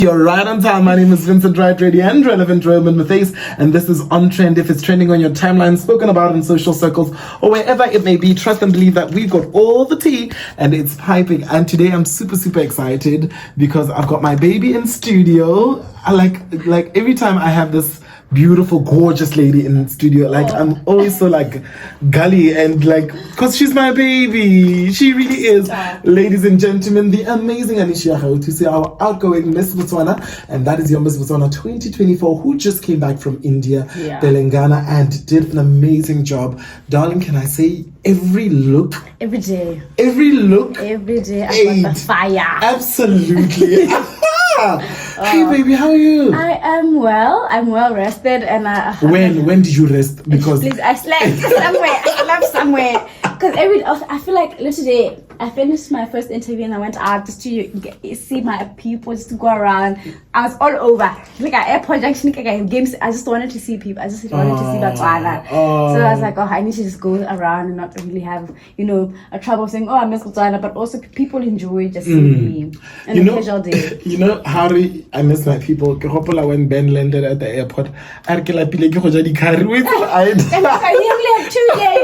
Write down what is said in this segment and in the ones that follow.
You're right on time. My name is Vincent, right, ready and relevant, Roman Matthys, and this is On Trend. If it's trending on your timeline, spoken about in social circles, or wherever it may be, trust and believe that we've got all the tea and it's piping. And today I'm super excited because I've got my baby in studio. I like every time I have this beautiful, gorgeous lady in studio, I'm always so gully and because she's my baby. She really is. Ladies and gentlemen, the amazing Anicia Gaothusi, our outgoing Miss Botswana, and that is your Miss Botswana 2024, who just came back from India, Telangana, and did an amazing job. Darling, can I say every look? Every day. Every look? Every day. I've got the fire. Absolutely. Hey baby, how are you? I am well. I'm well rested, and when did you rest? Because please, I slept somewhere. Because I feel like literally I finished my first interview and I went out just to see my people, just to go around. I was all over, like at airport junction, games. I just wanted to see people. I just wanted to see Botswana. So I was like, I need to just go around and not really have a trouble saying, I miss Botswana, but also people enjoy just seeing me and a casual day. You know how I miss my people. When Ben landed at the airport, I nearly had 2 days.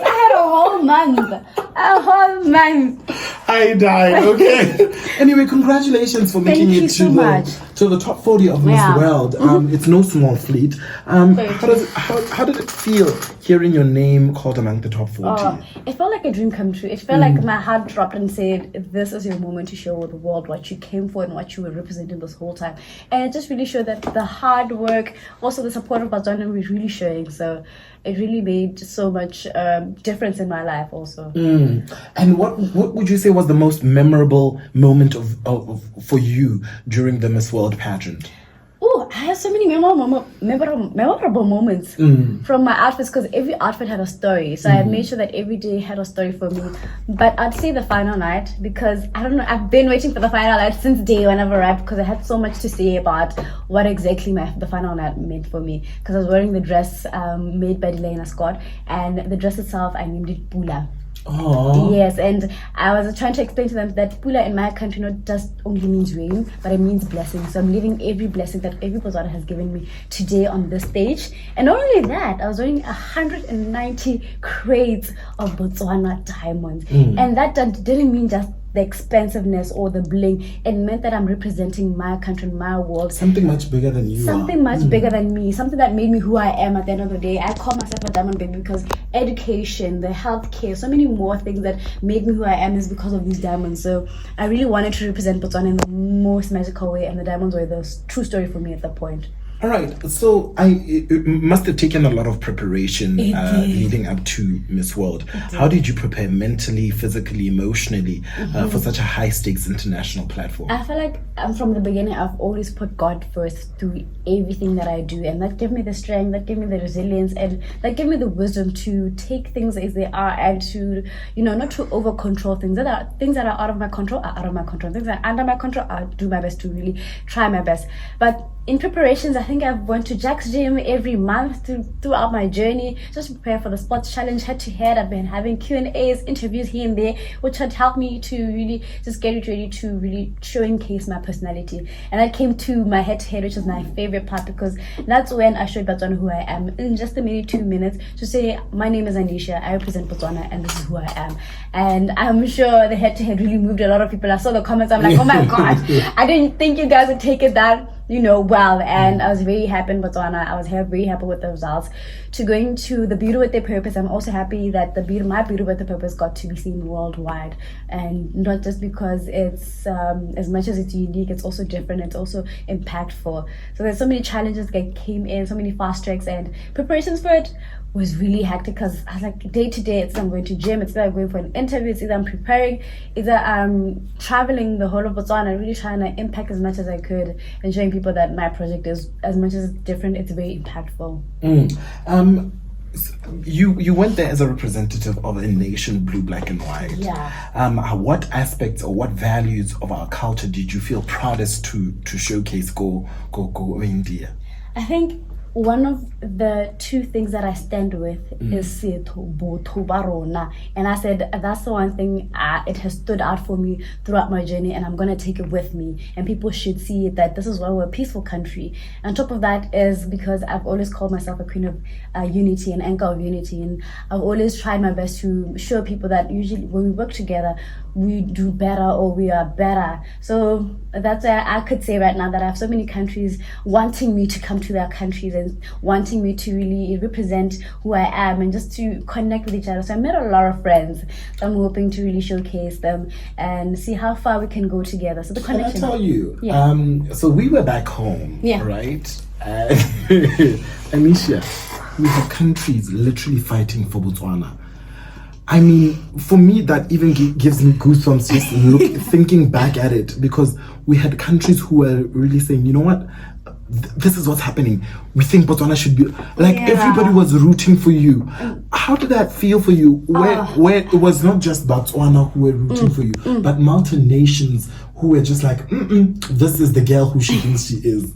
I had a whole month. I died. Okay. Anyway, congratulations for making it to the top 40 of Miss World. It's no small feat. How did it feel hearing your name called among the top 40? It felt like a dream come true. It felt like my heart dropped and said, this is your moment to show the world what you came for and what you were representing this whole time. And it just really showed that the hard work, also the support of Botswana was really showing. So it really made so much difference in my life also. And what would you say was the most memorable moment for you during the Miss World pageant? I have so many memorable moments from my outfits, because every outfit had a story. So I made sure that every day had a story for me. But I'd say the final night, because I don't know, I've been waiting for the final night since day one I've arrived, because I had so much to say about what exactly the final night meant for me. Because I was wearing the dress made by Delana Scott, and the dress itself, I named it Pula. Yes, and I was trying to explain to them that Pula in my country not just only means rain, but it means blessing. So I'm living every blessing that every Botswana has given me today on this stage. And not only that, I was wearing 190 crates of Botswana diamonds. And that didn't mean just the expensiveness or the bling. It meant that I'm representing my country, my world. Something much bigger than you. Something much bigger than me. Something that made me who I am at the end of the day. I call myself a diamond baby because education, the healthcare, so many more things that made me who I am is because of these diamonds. So I really wanted to represent Botswana in the most magical way, and the diamonds were the true story for me at that point. All right, so it must have taken a lot of preparation leading up to Miss World. How did you prepare mentally, physically, emotionally for such a high-stakes international platform? I feel like from the beginning, I've always put God first through everything that I do, and that gave me the strength, that gave me the resilience, and that gave me the wisdom to take things as they are and to, not to over-control things. Things that are out of my control are out of my control. Things that are under my control, I'll do my best to really try my best. But in preparations, I think I've went to Jack's gym every month throughout my journey, just to prepare for the sports challenge head to head. I've been having Q&As, interviews here and there, which had helped me to really just get it ready to really showcase my personality. And I came to my head to head, which is my favorite part, because that's when I showed Botswana who I am in just a minute, 2 minutes, to say, my name is Anicia, I represent Botswana, and this is who I am. And I'm sure the head to head really moved a lot of people. I saw the comments, I'm like, oh my God, I didn't think you guys would take it that well, and I was very happy in Botswana. I was very happy with the results. To going to the Beauty with a Purpose, I'm also happy that my Beauty with a Purpose got to be seen worldwide, and not just because it's as much as it's unique, it's also different, it's also impactful. So there's so many challenges that came in, so many fast tracks, and preparations for it was really hectic, because I was like, day to day, it's either I'm going to gym, it's either I'm going for an interview, it's either I'm preparing, either I'm traveling the whole of Botswana, really trying to impact as much as I could, and showing people that my project is, as much as it's different, it's very impactful. You went there as a representative of a nation, blue, black, and white. What aspects or what values of our culture did you feel proudest to showcase go India? I think one of the two things that I stand with is setho, botho ba rona. And I said that's the one thing it has stood out for me throughout my journey, and I'm gonna take it with me. And people should see it, that this is why we're a peaceful country. On top of that is because I've always called myself a queen of unity, an anchor of unity, and I've always tried my best to show people that usually when we work together, we do better, or we are better. So that's why I could say right now that I have so many countries wanting me to come to their countries and wanting me to really represent who I am and just to connect with each other. So I met a lot of friends. So I'm hoping to really showcase them and see how far we can go together. So the connection. Can I tell you? Yeah. So we were back home, right? Anicia, we have countries literally fighting for Botswana. I mean, for me, that even gives me goosebumps just thinking back at it, because we had countries who were really saying, you know what, this is what's happening. We think Botswana should be like, everybody was rooting for you. How did that feel for you? Where it was not just Botswana who were rooting for you, but mountain nations who were just like, this is the girl who she thinks she is.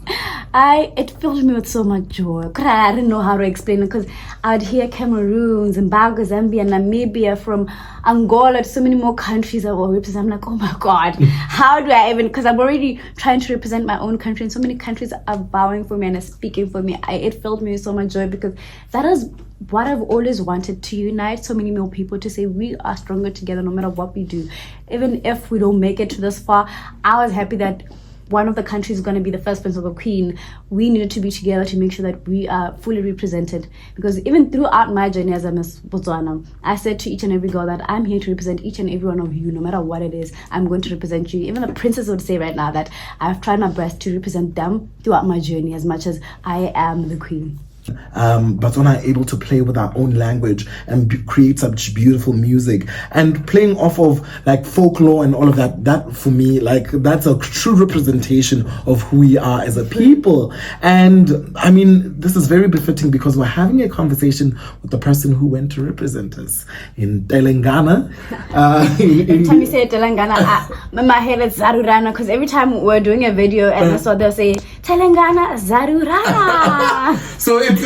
It filled me with so much joy. I didn't know how to explain it, because I'd hear Cameroon, Zimbabwe, Zambia, Namibia, from Angola, so many more countries that were represented. I'm like, oh my God, how do I even, because I'm already trying to represent my own country, and so many countries are bowing for me and are speaking for me. It filled me with so much joy, because that is what I've always wanted, to unite so many more people, to say we are stronger together no matter what we do. Even if we don't make it to this far, I was happy that one of the countries is going to be the first prince or the queen. We needed to be together to make sure that we are fully represented. Because even throughout my journey as a Miss Botswana, I said to each and every girl that I'm here to represent each and every one of you, no matter what it is. I'm going to represent you. Even the princess would say right now that I've tried my best to represent them throughout my journey as much as I am the queen. Botswana are able to play with our own language and create such beautiful music, and playing off of like folklore and all of that. That for me, like, that's a true representation of who we are as a people. And I mean, this is very befitting because we're having a conversation with the person who went to represent us in Telangana. Every time you say Telangana, my head is Zarurana, because every time we're doing a video and that's what they'll say, Telangana Zarurana. So it's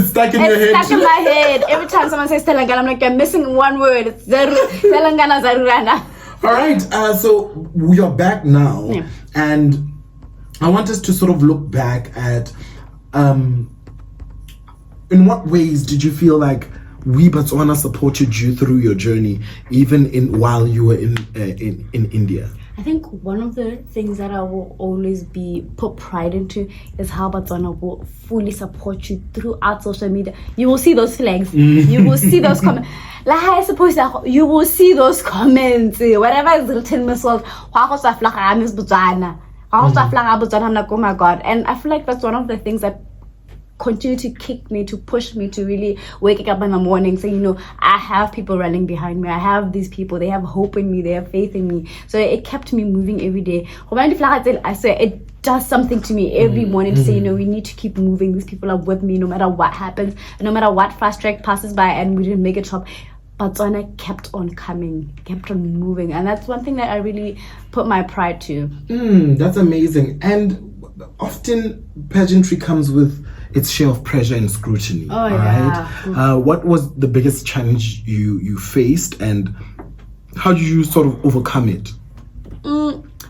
stuck in your head. It's stuck in my head. Every time someone says Telangana, I'm like, I'm missing one word. It's Telangana Zarurana. All right, so we are back now, and I want us to sort of look back at in what ways did you feel like we Botswana supported you through your journey, even while you were in India? I think one of the things that I will always put pride into is how Botswana will fully support you throughout social media. You will see those flags. You will see those comments. Like I suppose you will see those comments. Whatever is written, myself, I'm like, oh my God. And I feel like that's one of the things that continue to kick me, to push me to really waking up in the morning saying, you know, I have people running behind me. I have these people. They have hope in me. They have faith in me. So it kept me moving every day. I swear it does something to me every morning to say, you know, we need to keep moving. These people are with me no matter what happens, no matter what fast track passes by and we didn't make it top. Botswana kept on coming, kept on moving. And that's one thing that I really put my pride to. That's amazing. And often pageantry comes with its share of pressure and scrutiny. Right? What was the biggest challenge you faced, and how did you sort of overcome it?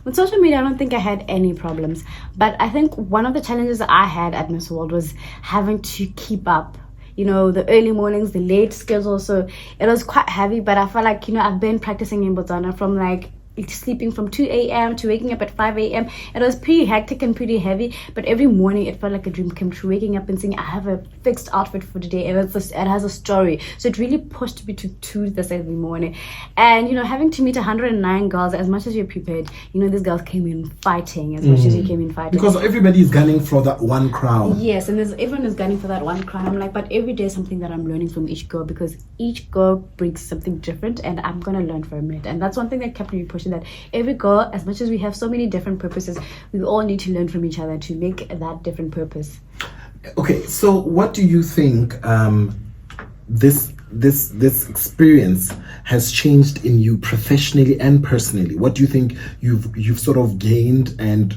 With social media, I don't think I had any problems. But I think one of the challenges that I had at Miss World was having to keep up. You know, the early mornings, the late schedule. So it was quite heavy, but I felt like, you know, I've been practicing in Botswana from like sleeping from 2 a.m. to waking up at 5 a.m. It was pretty hectic and pretty heavy, but every morning it felt like a dream come true, waking up and saying I have a fixed outfit for today, and it has a story. So it really pushed me to do this every morning. And you know, having to meet 109 girls, as much as you're prepared, you know, these girls came in fighting as much as you came in fighting, because everybody is gunning for that one crown. Yes, and everyone is gunning for that one crown. I'm like, but every day is something that I'm learning from each girl, because each girl brings something different and I'm gonna learn from it. And that's one thing that kept me pushing, that every girl, as much as we have so many different purposes, we all need to learn from each other to make that different purpose. Okay, so what do you think this experience has changed in you professionally and personally? What do you think you've sort of gained and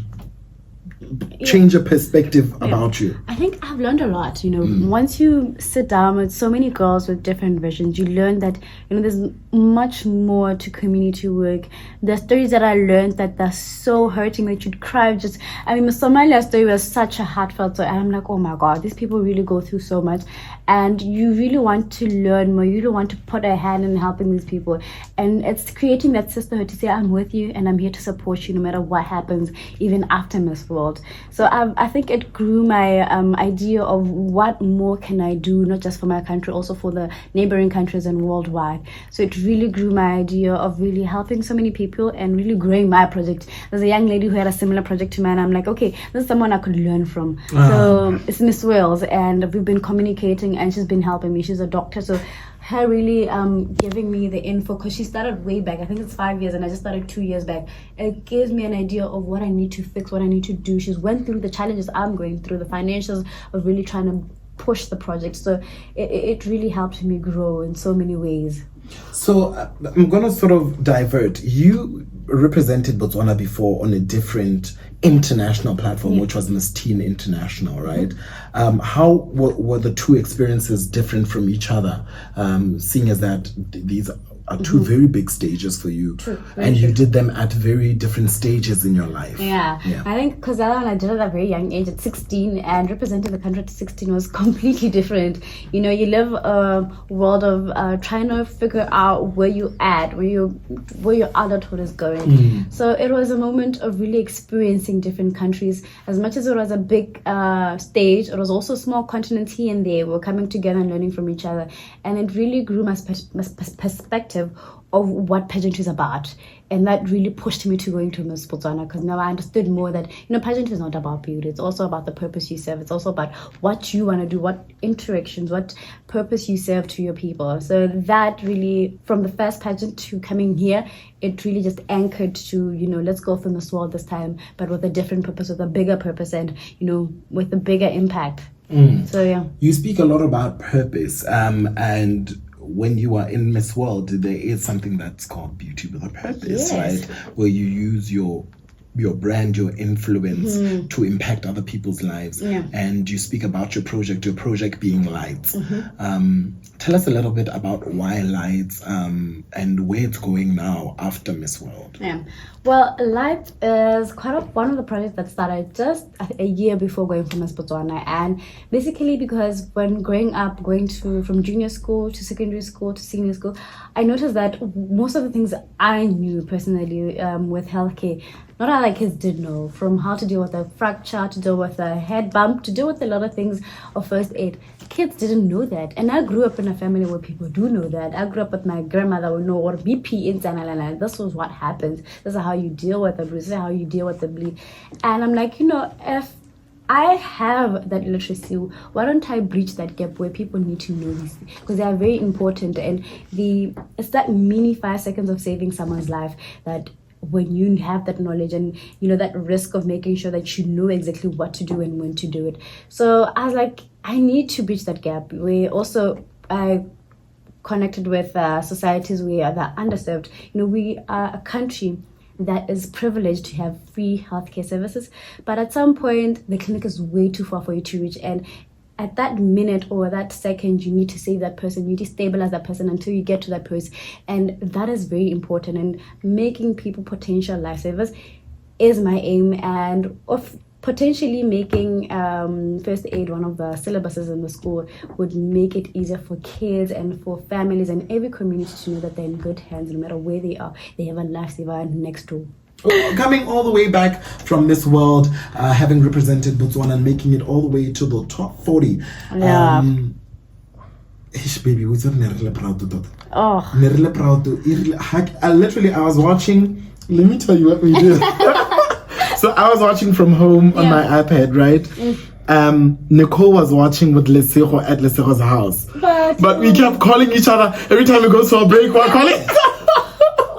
change your perspective about you? I think I've learned a lot. Once you sit down with so many girls with different visions, you learn that there's much more to community work. The stories that I learned that they're so hurting that you'd cry. The Somalia story was such a heartfelt story. I'm like, oh my God, these people really go through so much, and you really want to learn more. You really want to put a hand in helping these people, and it's creating that sisterhood to say, I'm with you and I'm here to support you no matter what happens, even after Miss World. So I think it grew my idea of what more can I do, not just for my country, also for the neighboring countries and worldwide. So it really grew my idea of really helping so many people and really growing my project. There's a young lady who had a similar project to mine. I'm like, okay, this is someone I could learn from. So it's Miss Wales, and we've been communicating, and she's been helping me. She's a doctor, so her really giving me the info, because she started way back. I think it's 5 years and I just started 2 years back. It gives me an idea of what I need to fix, what I need to do. She's went through the challenges I'm going through, the financials of really trying to push the project. So it really helped me grow in so many ways. So I'm going to sort of divert. You represented Botswana before on a different international platform, which was Miss Teen International, right? How were the two experiences different from each other, seeing as that these are two very big stages for you? True, and you did them at very different stages in your life. Yeah. I think because I did it at a very young age, at 16, and representing the country at 16 was completely different. You live a world of trying to figure out where you at, where your adulthood is going. So it was a moment of really experiencing different countries. As much as it was a big stage, it was also a small continent here and there. We're coming together and learning from each other, and it really grew my perspective of what pageantry is about. And that really pushed me to going to Miss Botswana, because now I understood more that pageantry is not about beauty. It's also about the purpose you serve. It's also about what you want to do, what interactions, what purpose you serve to your people. So that really, from the first pageant to coming here, it really just anchored to, let's go for Miss World this time, but with a different purpose, with a bigger purpose, and with a bigger impact. So yeah. You speak a lot about purpose, and when you are in Miss World, there is something that's called beauty with a purpose, right? Where you use your brand, your influence to impact other people's lives. And you speak about your project being Lights. Tell us a little bit about why Lights, and where it's going now after Miss World. Well, Lights is one of the projects that started just a year before going for Miss Botswana. And basically because when growing up, going from junior school to secondary school to senior school, I noticed that most of the things I knew personally with healthcare, not all our kids did know, from how to deal with a fracture, to deal with a head bump, to deal with a lot of things of first aid. Kids didn't know that. And I grew up in a family where people do know that. I grew up with my grandmother who know what BP is, and this was what happens. This is how you deal with the bruise, this is how you deal with the bleed. And I'm like, if I have that literacy, why don't I breach that gap where people need to know these things? Because they are very important, and it's that mini 5 seconds of saving someone's life that when you have that knowledge and that risk of making sure that you know exactly what to do and when to do it. So I was like, I need to bridge that gap. I connected with societies where they're underserved. We are a country that is privileged to have free healthcare services, but at some point the clinic is way too far for you to reach, and at that minute or that second, you need to save that person, you need to stabilize that person until you get to that place. And that is very important, and making people potential lifesavers is my aim, and of potentially making first aid one of the syllabuses in the school would make it easier for kids and for families and every community to know that they're in good hands. No matter where they are, they have a lifesaver next door. Coming all the way back from Miss World, having represented Botswana and making it all the way to the top 40. Yeah. Baby, we're really proud to that. Oh. Really proud to. I was watching. Let me tell you what we did. So I was watching from home on my iPad, right? Nicole was watching with Lesego at Lesego's house. But we kept calling each other every time we go to a break. We're calling.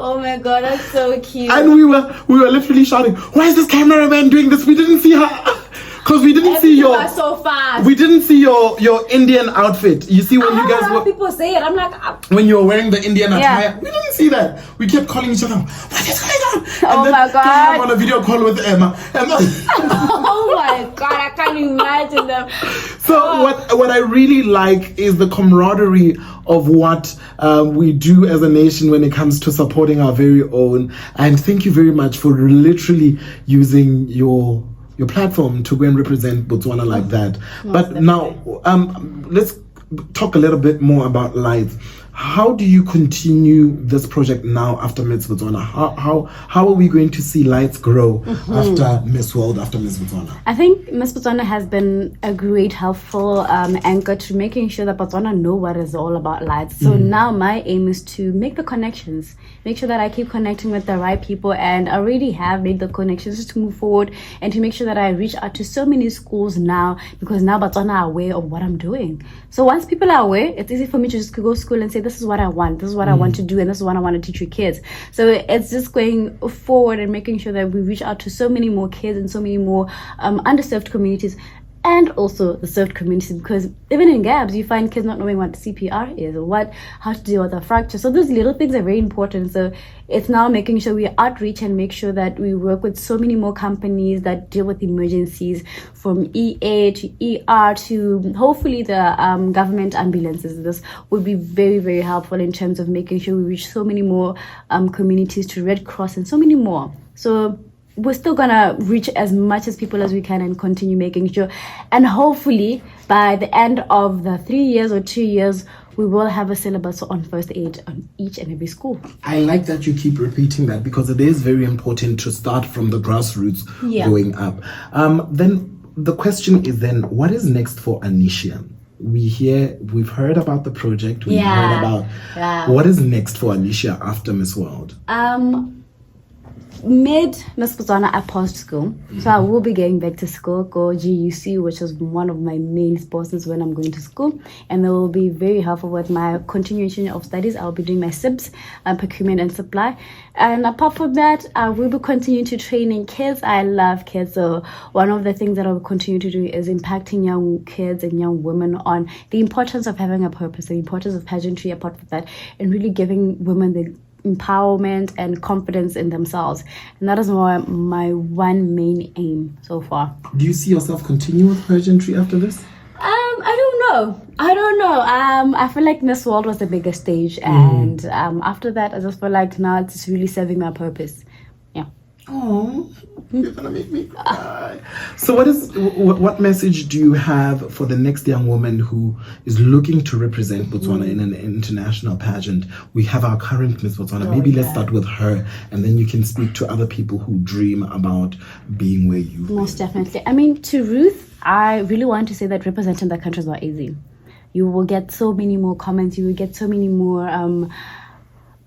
Oh my God, that's so cute. And we were literally shouting, "Why is this cameraman doing this? We didn't see her." Because we didn't see your are so fast. We didn't see your Indian outfit. You see when you guys were, people say it. I'm like, when you were wearing the Indian attire, we didn't see that. We kept calling each other, what is going on? And my God. I'm on a video call with Emma. oh my God, I can't imagine them. So what I really like is the camaraderie of what we do as a nation when it comes to supporting our very own. And thank you very much for literally using your platform to go and represent Botswana like that. But now, let's talk a little bit more about Lights. How do you continue this project now after Miss Botswana? How are we going to see Lights grow after Miss World, after Miss Botswana? I think Miss Botswana has been a great, helpful anchor to making sure that Botswana know what it's all about Lights. So now my aim is to make the connections, make sure that I keep connecting with the right people, and I already have made the connections to move forward and to make sure that I reach out to so many schools now, because now Botswana are aware of what I'm doing. So once people are aware, it's easy for me to just go to school and say, this is what I want, this is what I want to do, and this is what I want to teach your kids. So it's just going forward and making sure that we reach out to so many more kids and so many more underserved communities, and also the served community, because even in gaps you find kids not knowing what CPR is or how to deal with a fracture. So those little things are very important. So it's now making sure we outreach and make sure that we work with so many more companies that deal with emergencies, from EA to ER to hopefully the government ambulances. This would be very, very helpful in terms of making sure we reach so many more communities, to Red Cross and so many more. So we're still gonna reach as much as people as we can and continue making sure, and hopefully by the end of the 3 years or 2 years we will have a syllabus on first aid on each and every school. I like that you keep repeating that, because it is very important to start from the grassroots going up. Then the question is then, what is next for Anicia? We've heard about the project, we've heard about what is next for Anicia after Miss World? Mid Miss Botswana, I paused school, so I will be getting back to school, go GUC, which is one of my main sponsors when I'm going to school, and they will be very helpful with my continuation of studies. I'll be doing my SIPs, procurement and supply, and apart from that, I will be continuing to training kids. I love kids, so one of the things that I will continue to do is impacting young kids and young women on the importance of having a purpose, the importance of pageantry apart from that, and really giving women the empowerment and confidence in themselves. And that is my one main aim so far. Do you see yourself continue with pageantry after this? I don't know. I feel like Miss World was the biggest stage, and after that I just feel like now it's really serving my purpose. Oh, you're gonna make me cry. So what message do you have for the next young woman who is looking to represent Botswana in an international pageant? We have our current Miss Botswana. Maybe let's start with her, and then you can speak to other people who dream about being where you are. Most definitely. I mean, to Ruth, I really want to say that representing the country is not easy. You will get so many more comments, you will get so many more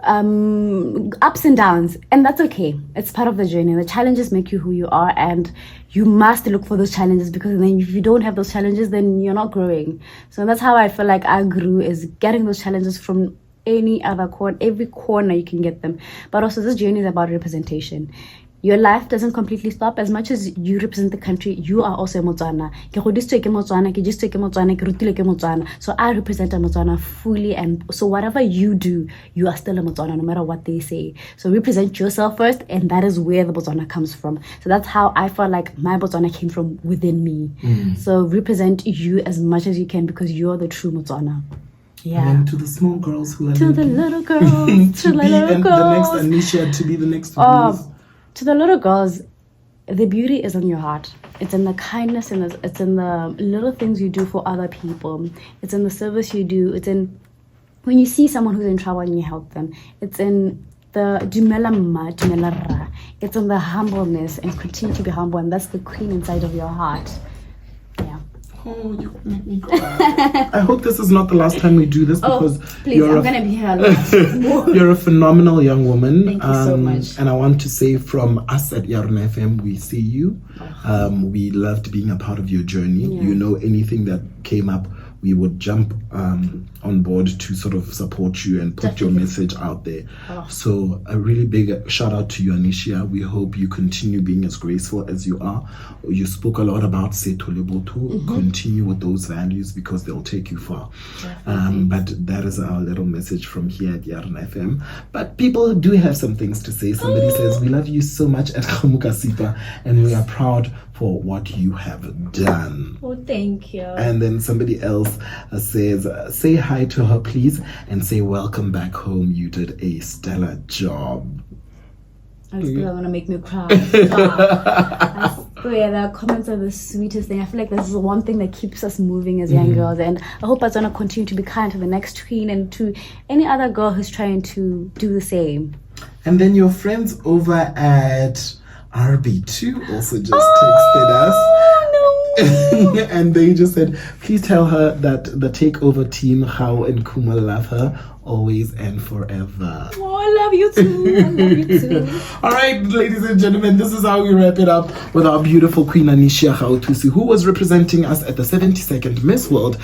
ups and downs, and that's okay. It's part of the journey. The challenges make you who you are, and you must look for those challenges, because then if you don't have those challenges, then you're not growing. So that's how I feel like I grew, is getting those challenges from any other corner, every corner you can get them. But also this journey is about representation. Your life doesn't completely stop. As much as you represent the country, you are also a Motswana. So I represent a Motswana fully, and so whatever you do, you are still a Motswana no matter what they say. So represent yourself first, and that is where the Botswana comes from. So that's how I felt like my Botswana came from within me. So represent you as much as you can, because you're the true Motswana. Yeah. And to the small girls who are to the little girls, to the little girls, the next Anicia, to be the next Ruth. To the little girls, the beauty is in your heart. It's in the kindness, and it's in the little things you do for other people. It's in the service you do. It's in when you see someone who's in trouble and you help them. It's in the dumela ma, dumela ra. It's in the humbleness, and continue to be humble, and that's the queen inside of your heart. Yeah. Oh, you make me cry. I hope this is not the last time we do this, because please, I'm gonna be here a lot. You're a phenomenal young woman. Thank you so much. And I want to say, from us at Yarona FM, we see you. We loved being a part of your journey. You know, anything that came up, we would jump on board to sort of support you and put your message out there. So a really big shout out to you, Anicia. We hope you continue being as graceful as you are. You spoke a lot about Setho Leboto. Continue with those values because they'll take you far. But that is our little message from here at Yarn FM. But people do have some things to say. Somebody says, we love you so much at Khamuka Sipa and we are proud for what you have done. Oh, thank you. And then somebody else says, say hi to her, please, and say, welcome back home. You did a stellar job. I'm still gonna make me cry. I swear, the comments are the sweetest thing. I feel like this is the one thing that keeps us moving as young girls, and I hope I'm gonna continue to be kind to the next queen and to any other girl who's trying to do the same. And then your friends over at RB2 also just texted us. And they just said, please tell her that the takeover team, Hao and Kuma, love her always and forever. Oh, I love you too. I love you too. All right, ladies and gentlemen, this is how we wrap it up with our beautiful Queen Anicia Gaothusi, who was representing us at the 72nd Miss World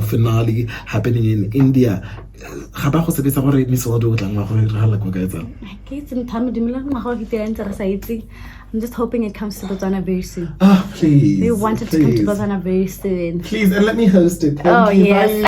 finale happening in India. I'm just hoping it comes to Botswana very soon. Please. We wanted to come to Botswana very soon. Please, and let me host it. Thank you. Yes. Bye.